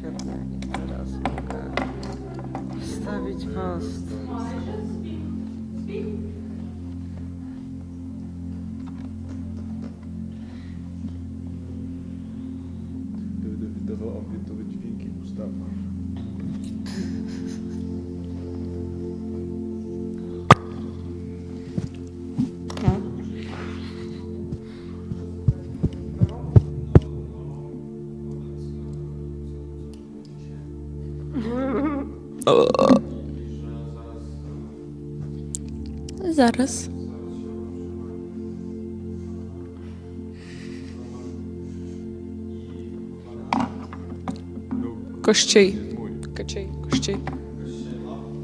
Świetnie. I teraz mogę wstawić post. Gdyby wydawał ambientowe dźwięki w ustawach. Zaraz. Kościej.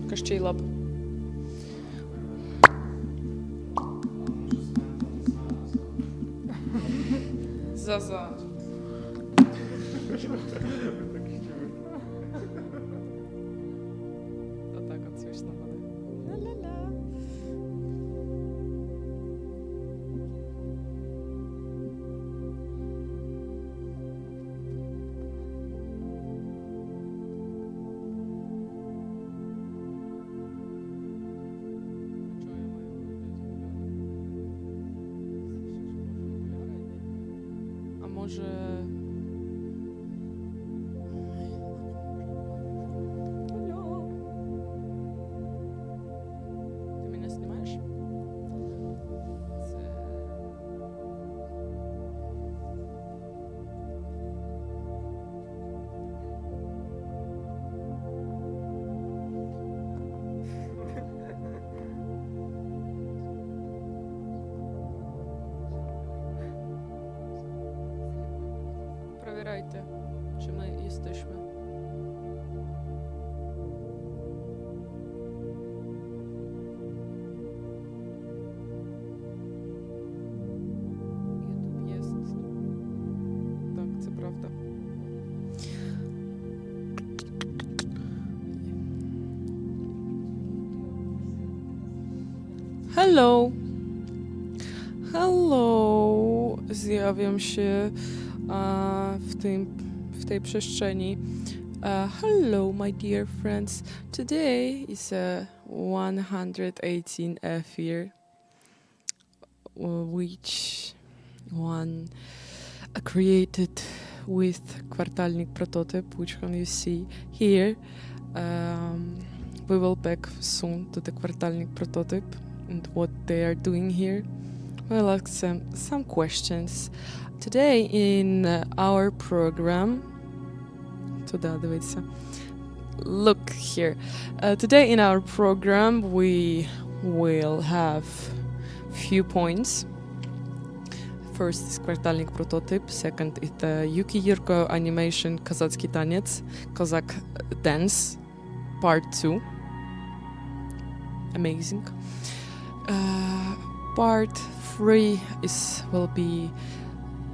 Kościej lab. Zaza. To tak, od śmieszna woda. La la la. A może... Ty mnie nie snimasz? Провіряйте, чи ми jesteśmy. YouTube jest. Tak, це правда. Hello. Hello. Zjawiam się w tej przestrzeni. Hello, my dear friends. Today is 118th year, which one created with kwartalnik prototyp, which can you see here. We will back soon to the kwartalnik prototyp and what they are doing here. We'll ask some questions. Today in our program, look here. Today in our program we will have few points. First is kwartalnik prototyp. Second is the UKRA animation kozacki taniec, Kozak dance, part 2. Amazing. Part 3 will be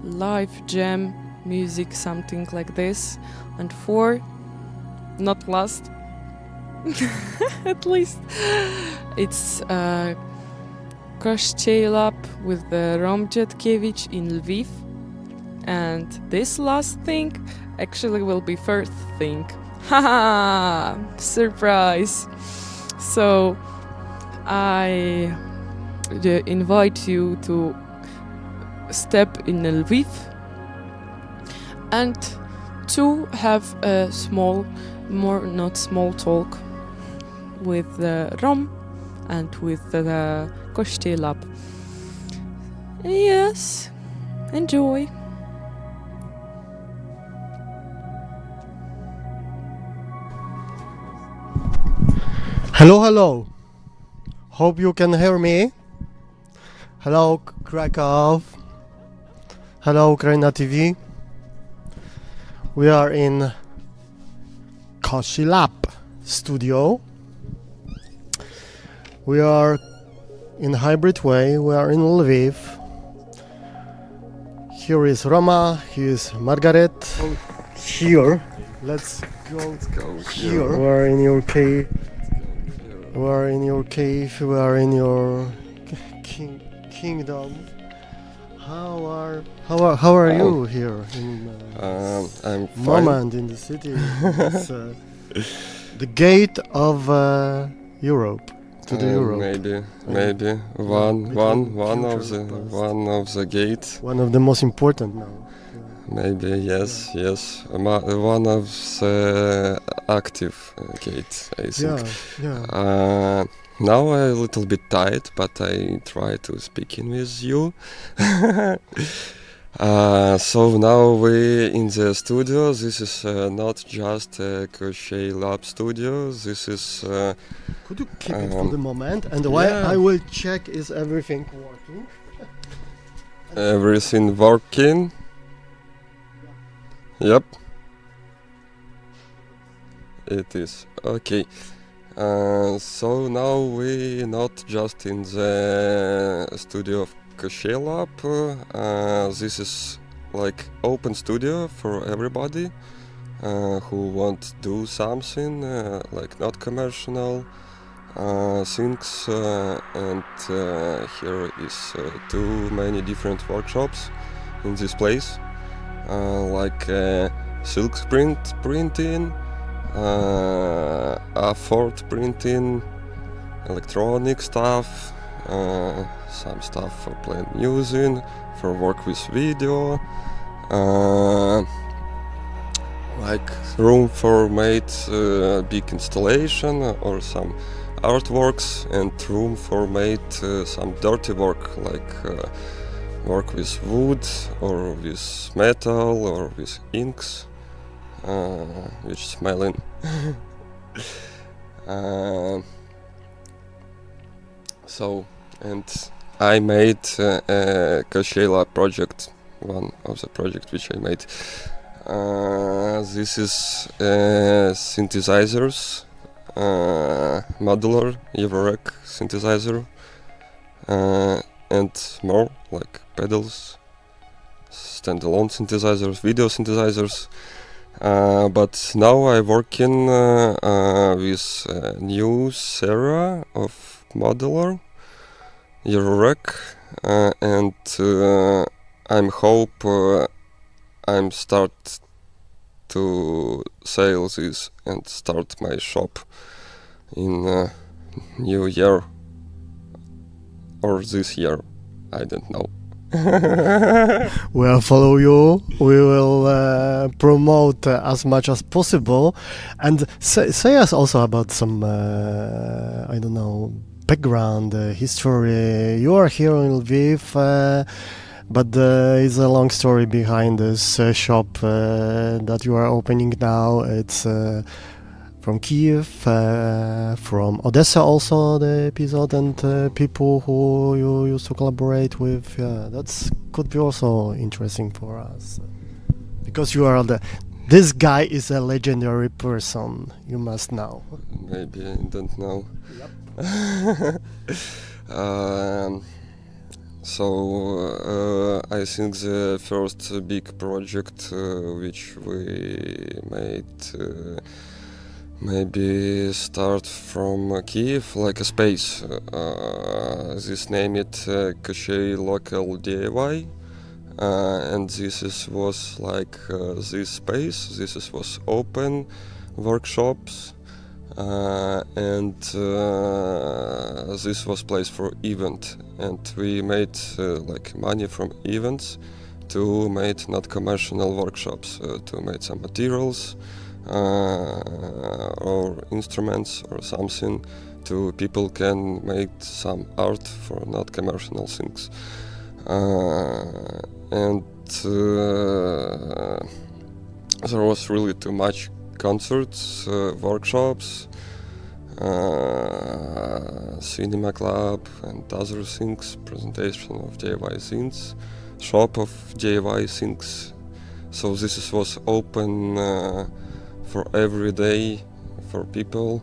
live jam music, something like this, and 4, not last at least, it's Kościej lab with the Romdziatkiewicz in Lviv, and this last thing actually will be first thing. Haha, surprise. So I invite you to step in Lviv and to have a not small talk with the Rom and with the Kościej lab. Yes, enjoy. Hello, hello. Hope you can hear me. Hello, Krakow. Hello, UKRAiNATV. We are in Kościej lab studio. We are in hybrid way. We are in Lviv. Here is Roma. Here is Margaret. Here. Let's go here. We are in your cave. We are in your cave. We are in your kingdom. How are you here in I'm fine. moment in the city? It's the gate of Europe to the Europe. Maybe one of the gate. One of the most important now. Maybe yes. One of the active gate, I think. Yeah. Now I'm a little bit tired, but I try to speak in with you. So now we in the studio. This is not just a crochet lab studio. This is. Could you keep it for the moment? And I will check is everything working. Everything working. Yep. It is okay. So now we not just in the studio of Crochet Lab. This is like open studio for everybody who want to do something like not commercial things. And here is too many different workshops in this place, like silk printing. A4 printing, electronic stuff, some stuff for playing music, for work with video, like room for made big installation or some artworks, and room for made some dirty work, like work with wood or with metal or with inks. Which smelling. So, and I made a crochet lab project, one of the project which I made. This is synthesizers, modular UKRA synthesizer, and more like pedals, standalone synthesizers, video synthesizers. But now I'm working with a new series of modular UKRA, and I'm hope I'm start to sell this and start my shop in new year or this year, I don't know. We'll follow you. We will promote as much as possible, and say us also about some I don't know, background history. You are here in Lviv, but it's a long story behind this shop that you are opening now. It's from Kiev, from Odessa also the episode, and people who you used to collaborate with. Yeah, that's could be also interesting for us, because you are this guy is a legendary person, you must know. Maybe I don't know. Yep. So I think the first big project which we made maybe start from Kiev, like a space. This name it Crochet Local DIY, and was like this space. Was open workshops, and this was place for event, and we made like money from events to make not commercial workshops, to make some materials. Or instruments or something, to people can make some art for not commercial things, and there was really too much concerts, workshops, cinema club and other things, presentation of DIY things, shop of DIY things. So this was open for every day for people,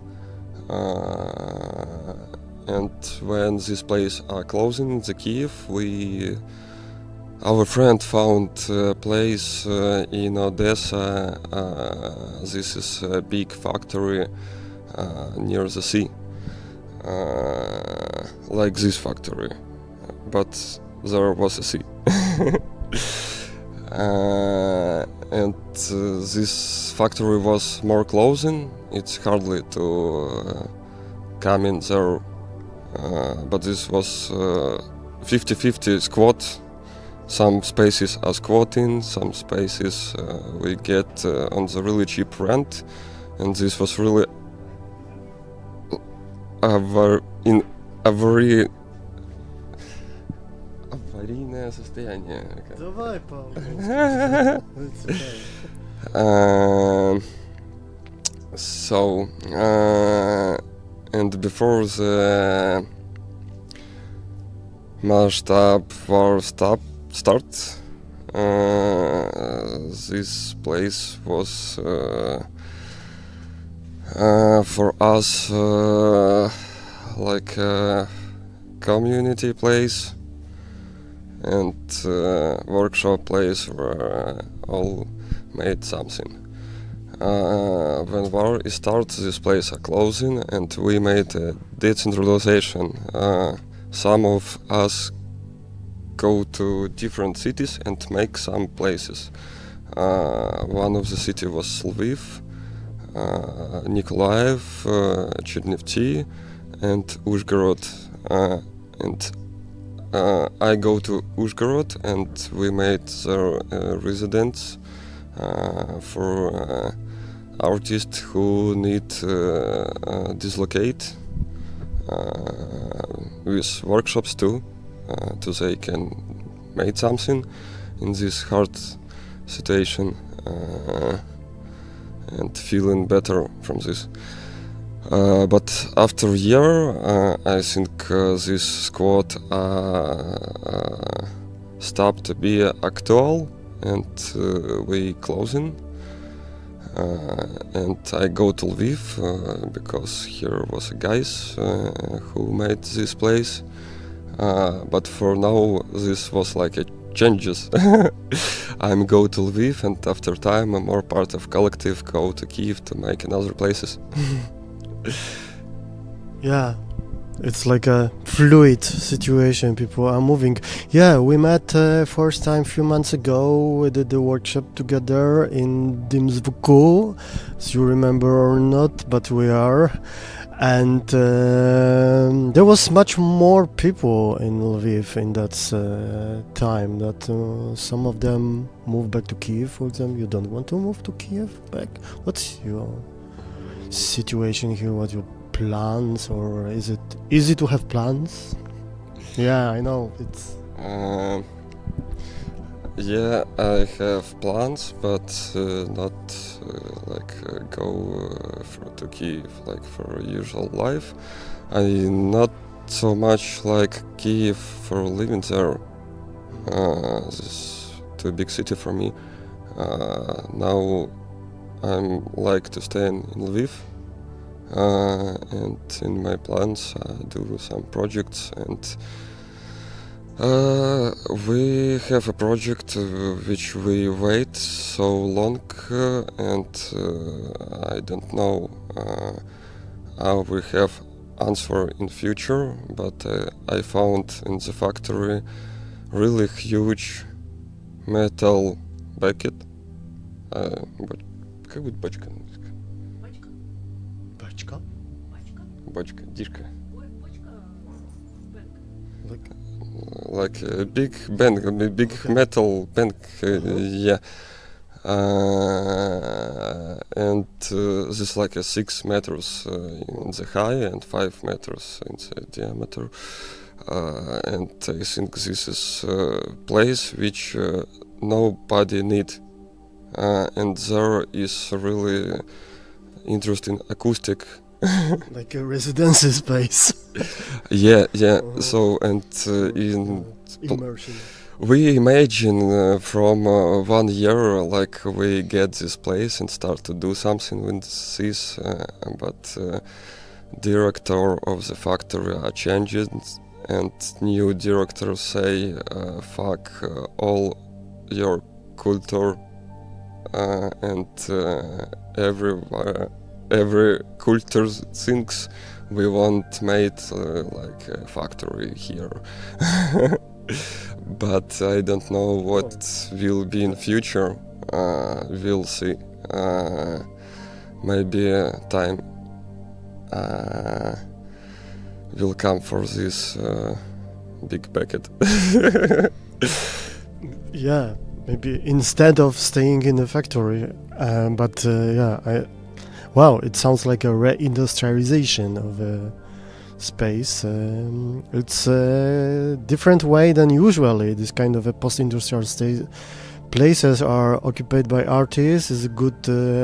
and when this place are closing the Kiev, our friend found a place in Odessa. This is a big factory near the sea, like this factory, but there was a sea. And this factory was more closing. It's hardly to come in there, but this was 50-50 squat. Some spaces are squatting, some spaces we get on the really cheap rent, and this was really in a very аварийное состояние. Давай, Paul. So, and before the Mashtab war start, this place was for us like a community place and workshop place where all made something. When war starts, this place are closing, and we made a decentralization. Some of us go to different cities and make some places. One of the city was Lviv, Nikolaev, Chernivtsi, and Uzhgorod. And I go to Uzhgorod, and we made their residence for artists who need dislocate with workshops too, so they can make something in this hard situation and feeling better from this. But after a year, I think this squad stopped to be actual, and we closing. And I go to Lviv because here was guys who made this place. But for now, this was like a changes. I'm go to Lviv, and after time, I'm more part of collective. Go to Kiev to make another places. Yeah, it's like a fluid situation. People are moving. Yeah, we met first time few months ago. We did the workshop together in Dimsvuku, as you remember or not, but we are. And there was much more people in Lviv in that time. That some of them moved back to Kiev. For example, you don't want to move to Kiev back. What's your situation here? What your plans, or is it easy to have plans? Yeah, I know it's. Yeah, I have plans, but not go to Kiev like for usual life. I not so much like Kiev for living there. This is too big city for me. Now I'm like to stay in Lviv, and in my plans I do some projects, and we have a project which we wait so long, and I don't know how we have answer in future, but I found in the factory really huge metal bucket. Как будет бочка? Bachka? Бочка, дирка. Like Like a big bank, a big Okay. metal bank, yeah. And this like a 6 meters in the high and 5 meters in the diameter. And I think this is a place which nobody need. And there is really interesting acoustic. like a residency space. Yeah. Uh-huh. So and in Immersion. we imagine from 1 year like we get this place and start to do something with this, but director of the factory are changing, and new directors say fuck all your culture, and every culture thinks we want made like a factory here. but I don't know what will be in future. We'll see. Maybe time will come for this big packet. Yeah, maybe instead of staying in the factory, wow, it sounds like a reindustrialization of space. It's a different way than usually. This kind of a post-industrial state places are occupied by artists is good,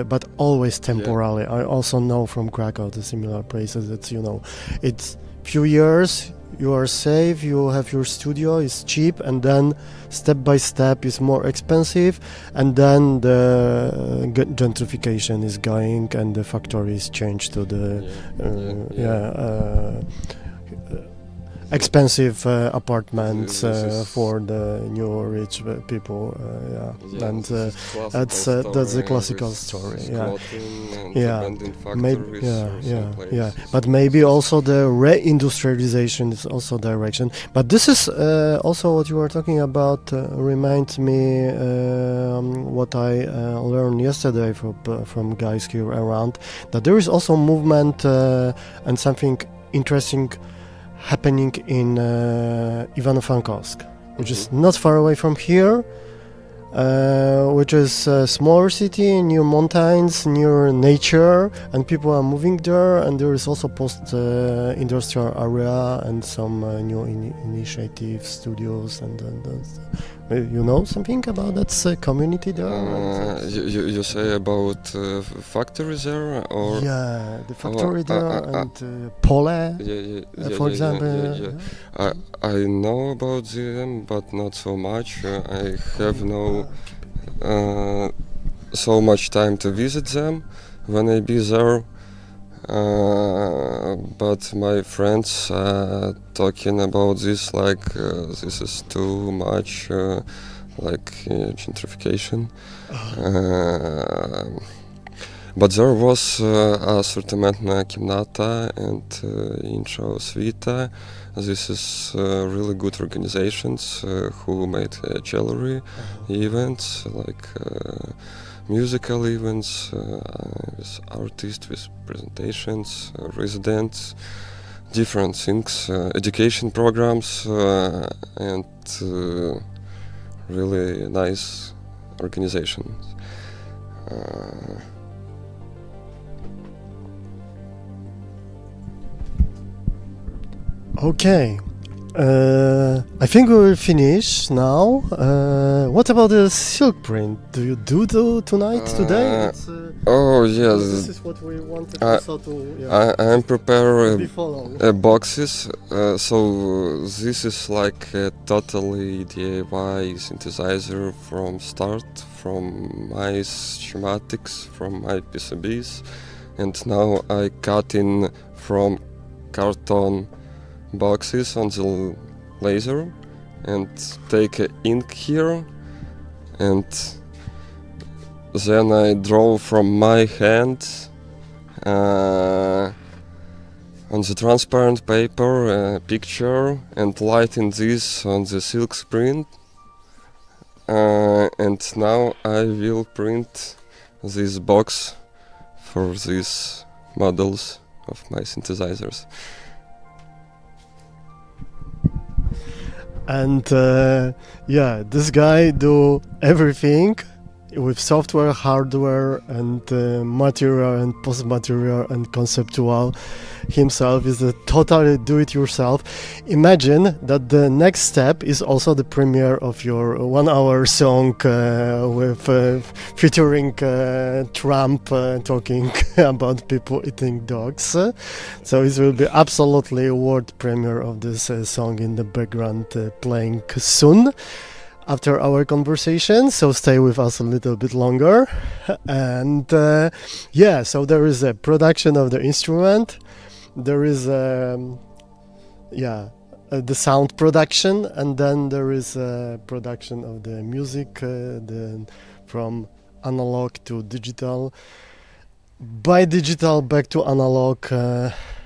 but always temporarily. I also know from Krakow the similar places that it's few years. You are safe, you have your studio, it's cheap, and then step by step it's more expensive, and then the gentrification is going and the factory is changed to the expensive apartments for the new rich people. And that's a classical story. But maybe also the reindustrialization is also direction. But this is also what you were talking about. Reminds me what I learned yesterday from guys here around, that there is also movement and something interesting happening in Ivano-Frankivsk, which is not far away from here, which is a smaller city near mountains, near nature, and people are moving there, and there is also post-industrial area and some new initiative studios and you know something about that community there? You say about factories there, or the factory there and Pole, for example. I know about them, but not so much. I have no so much time to visit them when I be there. But my friends talking about this like this is too much gentrification. But there was асортиментна кімната and інша освіта. This is really good organizations who made jewelry events, like musical events with artists, with presentations, residents, different things, education programs, and really nice organizations. Okay, I think we will finish now. What about the silk print? Do you do tonight, today? Oh yes. This is what we wanted also to. I'm prepare boxes. So this is like a totally DIY synthesizer from start, from my schematics, from my PCBs, and now I cut in from carton boxes on the laser and take ink here, and then I draw from my hand on the transparent paper a picture and lighten this on the silk print, and now I will print this box for these models of my synthesizers. And this guy do everything with software, hardware, and material and post-material and conceptual. Himself is a totally do-it-yourself. Imagine that the next step is also the premiere of your 1-hour song with featuring Trump talking about people eating dogs. So it will be absolutely a world premiere of this song in the background playing soon after our conversation, so stay with us a little bit longer. And so there is a production of the instrument, there is the sound production, and then there is a production of the music, from analog to digital, by digital back to analog,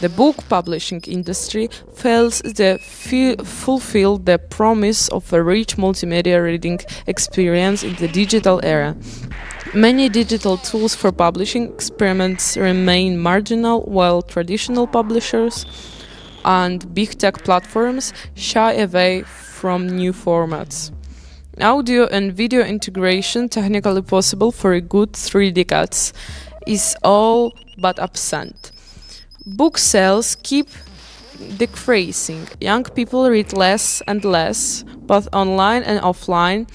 The book publishing industry fails to fulfill the promise of a rich multimedia reading experience in the digital era. Many digital tools for publishing experiments remain marginal, while traditional publishers and big tech platforms shy away from new formats. Audio and video integration, technically possible for a good 3 decades, is all but absent. Book sales keep decreasing. Young people read less and less, both online and offline.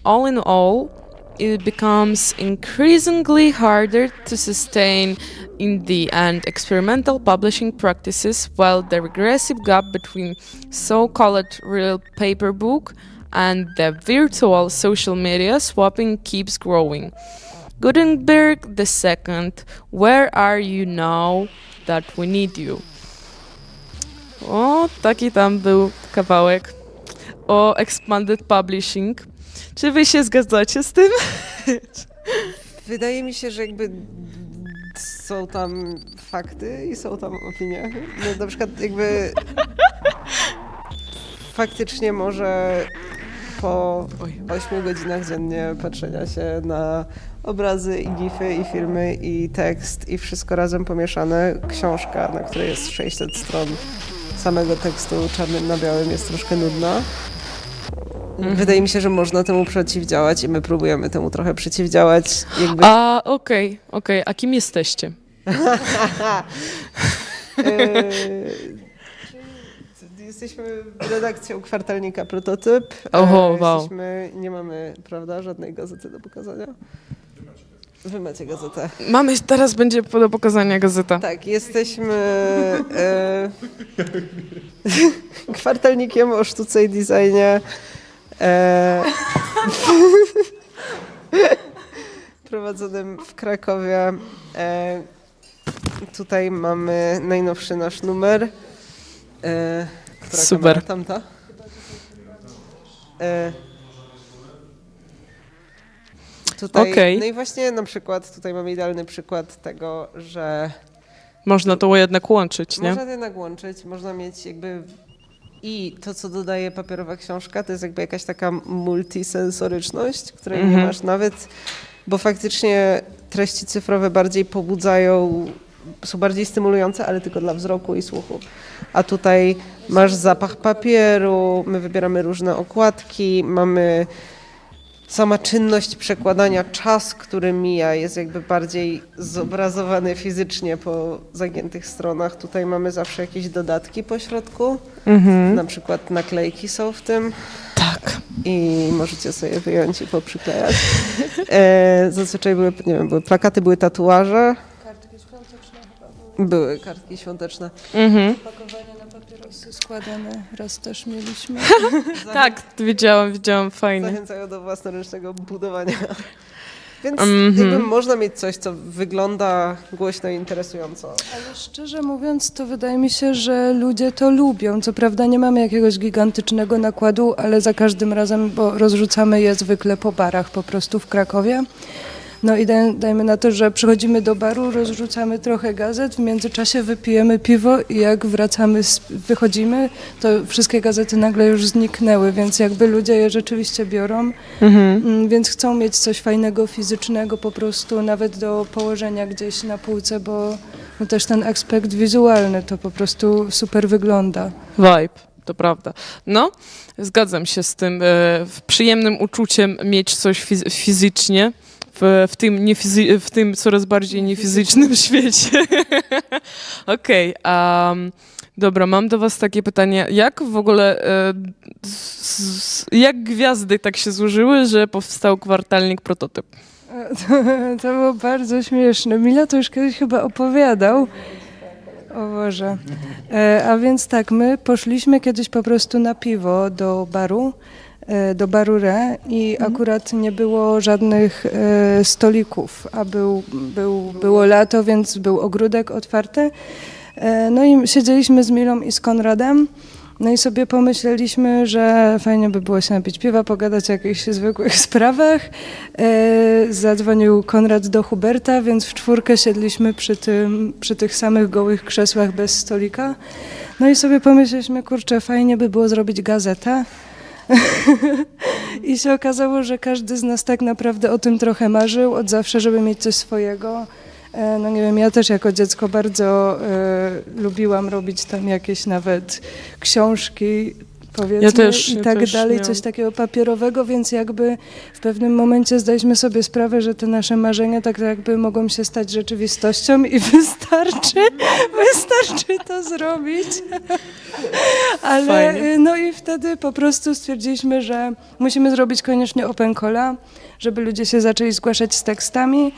All in all, it becomes increasingly harder to sustain indie and experimental publishing practices, while the regressive gap between so-called real paper book and the virtual social media swapping keeps growing. Gutenberg II, where are you now that we need you? O, taki tam był kawałek o expanded publishing. Czy wy się zgadzacie z tym? Wydaje mi się, że jakby są tam fakty i są tam opinie. No, na przykład jakby faktycznie może po 8 godzinach dziennie patrzenia się na obrazy i gify i filmy i tekst i wszystko razem pomieszane, książka, na której jest 600 stron samego tekstu czarnym na białym, jest troszkę nudna. Wydaje mi się, że można temu przeciwdziałać i my próbujemy temu trochę przeciwdziałać. Jakby... Okej. A kim jesteście? Jesteśmy redakcją kwartalnika PROTOTYP. Wow. Nie mamy, prawda, żadnej gazety do pokazania. Wy macie gazetę. Teraz będzie do pokazania gazeta. Tak, jesteśmy kwartalnikiem o sztuce i designie. Prowadzonym w Krakowie. Tutaj mamy najnowszy nasz numer. Która super. Kamera? Tamta? Tutaj, Okej. No i właśnie na przykład tutaj mamy idealny przykład tego, że Można to jednak łączyć, nie? można to jednak łączyć, można mieć jakby i to, co dodaje papierowa książka, to jest jakby jakaś taka multisensoryczność, której nie masz nawet, bo faktycznie treści cyfrowe bardziej pobudzają, są bardziej stymulujące, ale tylko dla wzroku i słuchu. A tutaj masz zapach papieru, my wybieramy różne okładki, mamy sama czynność przekładania, czas, który mija, jest jakby bardziej zobrazowany fizycznie po zagiętych stronach. Tutaj mamy zawsze jakieś dodatki po środku, na przykład naklejki są w tym. Tak. I możecie sobie wyjąć i poprzyklejać. Zazwyczaj były, nie wiem, były plakaty, były tatuaże. Kartki świąteczne chyba były. Były kartki świąteczne. Opakowania na papierosy składane raz też mieliśmy. Tak, widziałam, fajnie. Zachęcają do własnoręcznego budowania. Więc jakby można mieć coś, co wygląda głośno i interesująco. Ale szczerze mówiąc, to wydaje mi się, że ludzie to lubią. Co prawda nie mamy jakiegoś gigantycznego nakładu, ale za każdym razem, bo rozrzucamy je zwykle po barach po prostu w Krakowie. No i dajmy na to, że przychodzimy do baru, rozrzucamy trochę gazet, w międzyczasie wypijemy piwo i jak wracamy, wychodzimy, to wszystkie gazety nagle już zniknęły, więc jakby ludzie je rzeczywiście biorą, więc chcą mieć coś fajnego, fizycznego po prostu, nawet do położenia gdzieś na półce, bo no też ten aspekt wizualny to po prostu super wygląda. Vibe, to prawda. No, zgadzam się z tym przyjemnym uczuciem mieć coś fizycznie. W tym coraz bardziej niefizycznym świecie. Okej, dobra, mam do was takie pytanie. Jak w ogóle, jak gwiazdy tak się złożyły, że powstał kwartalnik PROTOTYP? To było bardzo śmieszne. Mila to już kiedyś chyba opowiadał. O Boże. A więc tak, my poszliśmy kiedyś po prostu na piwo do baru Re i akurat nie było żadnych stolików, a było lato, więc był ogródek otwarty. No i siedzieliśmy z Milą i z Konradem No i sobie pomyśleliśmy, że fajnie by było się napić piwa, pogadać o jakichś zwykłych sprawach. Zadzwonił Konrad do Huberta, więc w czwórkę siedliśmy przy tych samych gołych krzesłach bez stolika. No i sobie pomyśleliśmy, kurczę, fajnie by było zrobić gazetę. I się okazało, że każdy z nas tak naprawdę o tym trochę marzył, od zawsze, żeby mieć coś swojego. No nie wiem, ja też jako dziecko bardzo lubiłam robić tam jakieś nawet książki, powiedzmy, i tak dalej, coś takiego papierowego, więc jakby w pewnym momencie zdaliśmy sobie sprawę, że te nasze marzenia tak jakby mogą się stać rzeczywistością i wystarczy to zrobić. Ale Fajnie. no i wtedy po prostu stwierdziliśmy, że musimy zrobić koniecznie open calla, żeby ludzie się zaczęli zgłaszać z tekstami.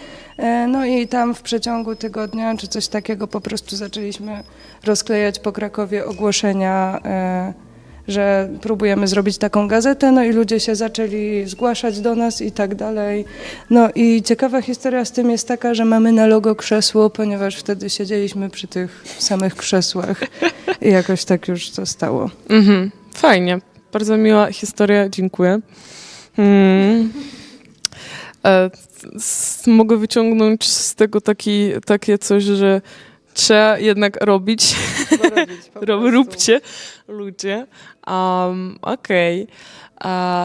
No i tam w przeciągu tygodnia czy coś takiego po prostu zaczęliśmy rozklejać po Krakowie ogłoszenia, że próbujemy zrobić taką gazetę, no i ludzie się zaczęli zgłaszać do nas i tak dalej. No i ciekawa historia z tym jest taka, że mamy na logo krzesło, ponieważ wtedy siedzieliśmy przy tych samych krzesłach i jakoś tak już to stało. Fajnie, bardzo miła historia, dziękuję. Mogę wyciągnąć z tego takie coś, że trzeba jednak robić. Róbcie, ludzie. Okej.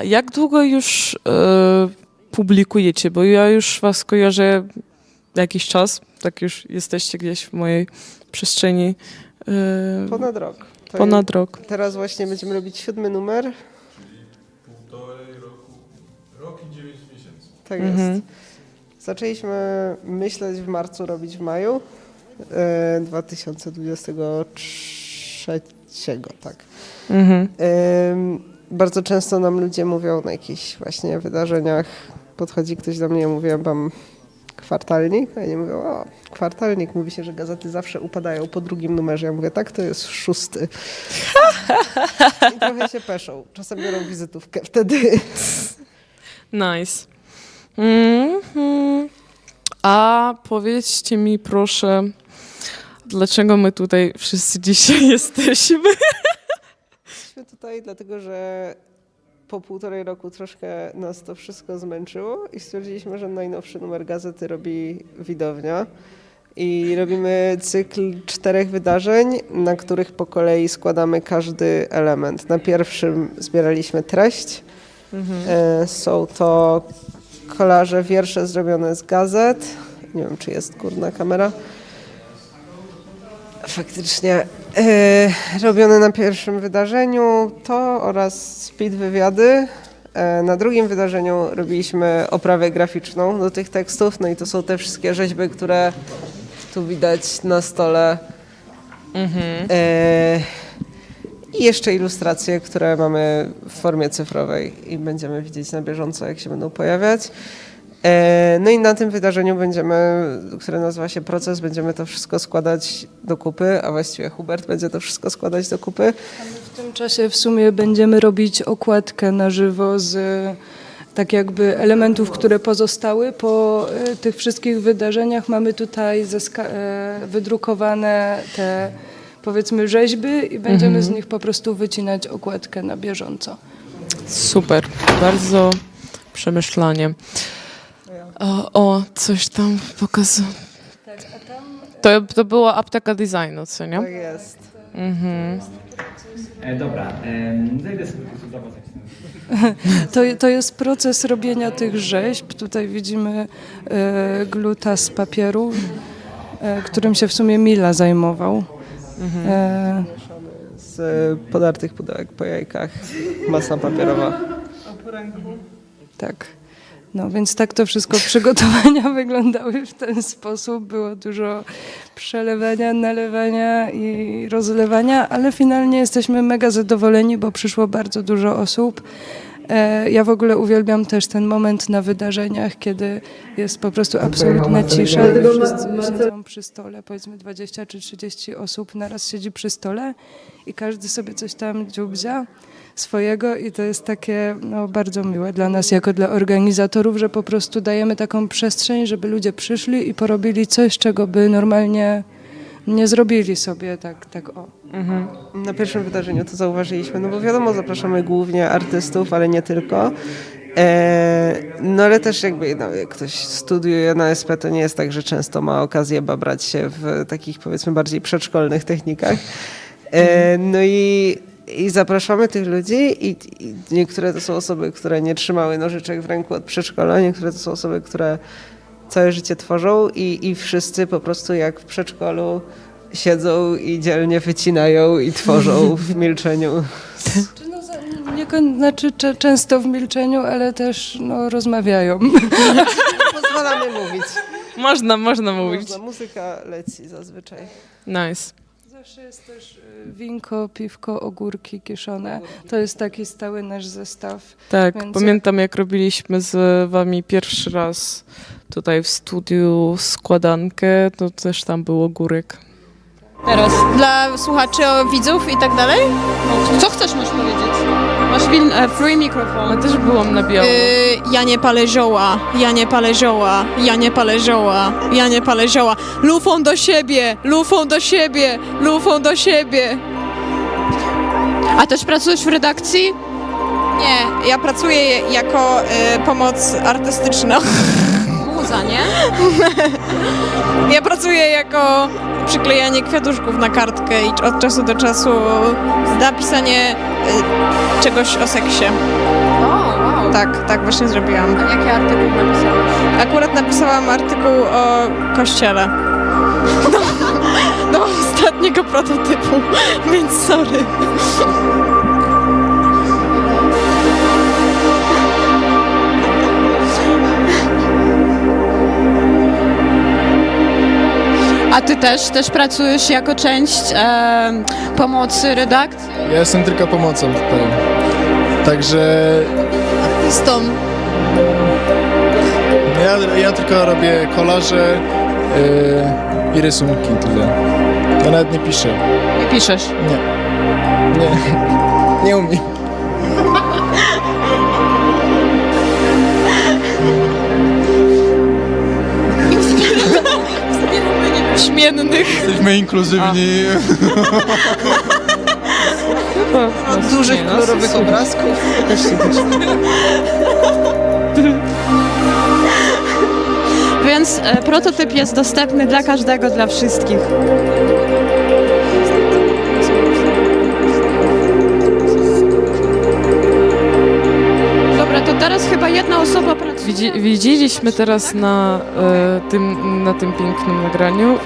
Jak długo już publikujecie? Bo ja już was kojarzę jakiś czas, tak już jesteście gdzieś w mojej przestrzeni. Ponad rok. Ponad rok. Teraz właśnie będziemy robić 7. numer. Półtorej roku, rok i 9 miesięcy. Tak jest. Zaczęliśmy myśleć w marcu, robić w maju 2023, tak. Bardzo często nam ludzie mówią na jakichś właśnie wydarzeniach, podchodzi ktoś do mnie, ja mówię, mam kwartalnik, a oni mówią, o, kwartalnik, mówi się, że gazety zawsze upadają po 2. numerze. Ja mówię, tak, to jest 6. I trochę się peszą. Czasem biorą wizytówkę wtedy. Nice. A powiedzcie mi proszę, dlaczego my tutaj wszyscy dzisiaj jesteśmy? Jesteśmy tutaj dlatego, że po 1,5 roku troszkę nas to wszystko zmęczyło i stwierdziliśmy, że najnowszy numer gazety robi widownia. I robimy cykl 4 wydarzeń, na których po kolei składamy każdy element. Na pierwszym zbieraliśmy treść. Są to kolaże, wiersze zrobione z gazet. Nie wiem, czy jest górna kamera. Faktycznie robione na pierwszym wydarzeniu to oraz speed wywiady. Na drugim wydarzeniu robiliśmy oprawę graficzną do tych tekstów. No i to są te wszystkie rzeźby, które tu widać na stole. I jeszcze ilustracje, które mamy w formie cyfrowej i będziemy widzieć na bieżąco, jak się będą pojawiać. No i na tym wydarzeniu które nazywa się Proces, będziemy to wszystko składać do kupy, a właściwie Hubert będzie to wszystko składać do kupy. W tym czasie w sumie będziemy robić okładkę na żywo z tak jakby elementów, które pozostały po tych wszystkich wydarzeniach. Mamy tutaj wydrukowane te, powiedzmy, rzeźby i będziemy z nich po prostu wycinać okładkę na bieżąco. Super, bardzo przemyślanie. Coś tam pokazał. Tak, a tam... To była apteka designu, co nie? Tak jest. Dobra, zajdę sobie zobaczyć. To jest proces robienia tych rzeźb. Tutaj widzimy gluta z papieru, którym się w sumie Mila zajmował. Z podartych pudełek po jajkach, masa papierowa. A po ręku? Tak. No więc tak to wszystko przygotowania wyglądały w ten sposób. Było dużo przelewania, nalewania i rozlewania, ale finalnie jesteśmy mega zadowoleni, bo przyszło bardzo dużo osób. Ja w ogóle uwielbiam też ten moment na wydarzeniach, kiedy jest po prostu absolutna cisza i wszyscy siedzą przy stole, powiedzmy 20 czy 30 osób naraz siedzi przy stole i każdy sobie coś tam dziubzia swojego i to jest takie bardzo miłe dla nas jako dla organizatorów, że po prostu dajemy taką przestrzeń, żeby ludzie przyszli i porobili coś, czego by normalnie nie zrobili sobie tak o. Na pierwszym wydarzeniu to zauważyliśmy, no bo wiadomo, zapraszamy głównie artystów, ale nie tylko. No ale też jakby jak ktoś studiuje na SP, to nie jest tak, że często ma okazję babrać się w takich powiedzmy bardziej przedszkolnych technikach. No i zapraszamy tych ludzi i niektóre to są osoby, które nie trzymały nożyczek w ręku od przedszkola, niektóre to są osoby, które całe życie tworzą i wszyscy po prostu jak w przedszkolu siedzą i dzielnie wycinają i tworzą w milczeniu. Znaczy często w milczeniu, ale też rozmawiają. Pozwalamy mówić. Można mówić. Muzyka leci zazwyczaj. Nice. Zawsze jest też winko, piwko, ogórki kiszone. To jest taki stały nasz zestaw. Tak, Więc pamiętam jak robiliśmy z wami pierwszy raz tutaj w studiu składankę, to też tam był ogórek. Teraz dla słuchaczy, widzów i tak dalej? Co chcesz, możesz powiedzieć? Masz free mikrofon. Ja też byłam na biało. Ja nie palę zioła, ja nie palę zioła, ja nie palę zioła, ja nie palę zioła. Lufą do siebie, lufą do siebie, lufą do siebie. A też pracujesz w redakcji? Nie, ja pracuję jako pomoc artystyczna. Muza, nie? Ja pracuję jako przyklejanie kwiatuszków na kartkę i od czasu do czasu napisanie czegoś o seksie. O, wow. Tak właśnie zrobiłam. A jaki artykuł napisałaś? Akurat napisałam artykuł o kościele. Do ostatniego prototypu, więc sorry. A ty też pracujesz jako część pomocy redakcji? Ja jestem tylko pomocą tutaj. Także Artystą. ja tylko robię kolaże i rysunki, tyle. Ja nawet nie piszę. Nie piszesz? Nie umiem. Śmiennych. Jesteśmy inkluzywni. Dużych, kolorowych obrazków. Więc prototyp jest dostępny dla każdego, dla wszystkich. Dobra, to teraz chyba jedna osoba pracuje. Widzieliśmy teraz na tym pięknym nagraniu